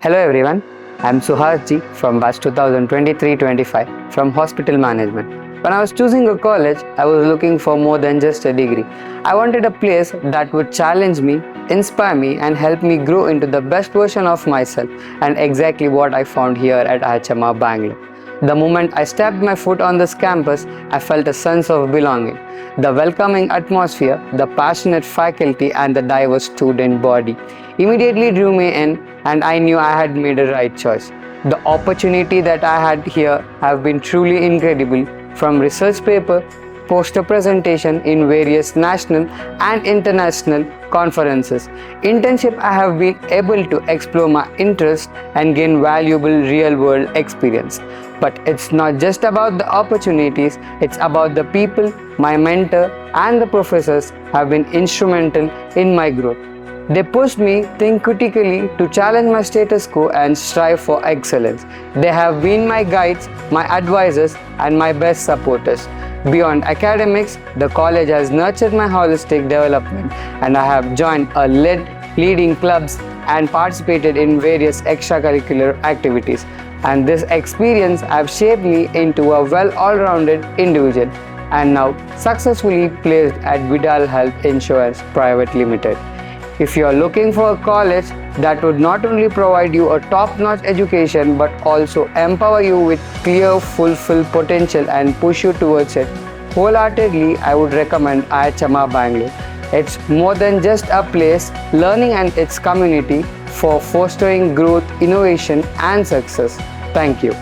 Hello everyone, I am Suhas G from batch 2023-25 from Hospital Management. When I was choosing a college, I was looking for more than just a degree. I wanted a place that would challenge me, inspire me and help me grow into the best version of myself, and exactly what I found here at IIHMR Bangalore. The moment I stepped my foot on this campus, I felt a sense of belonging. The welcoming atmosphere, the passionate faculty and the diverse student body immediately drew me in, and I knew I had made a right choice. The opportunity that I had here have been truly incredible, from research paper, poster presentation in various national and international conferences. Internship, I have been able to explore my interests and gain valuable real-world experience. But it's not just about the opportunities, it's about the people. My mentor and the professors have been instrumental in my growth. They pushed me to think critically, to challenge my status quo and strive for excellence. They have been my guides, my advisors and my best supporters. Beyond academics, the college has nurtured my holistic development, and I have joined leading clubs and participated in various extracurricular activities. And this experience have shaped me into a all-rounded individual, and now successfully placed at Vidal Health Insurance Pvt Limited. If you are looking for a college that would not only provide you a top-notch education but also empower you with clear, fulfilled potential and push you towards it, wholeheartedly I would recommend IIHMR Bangalore. It's more than just a place, learning and its community for fostering growth, innovation and success. Thank you.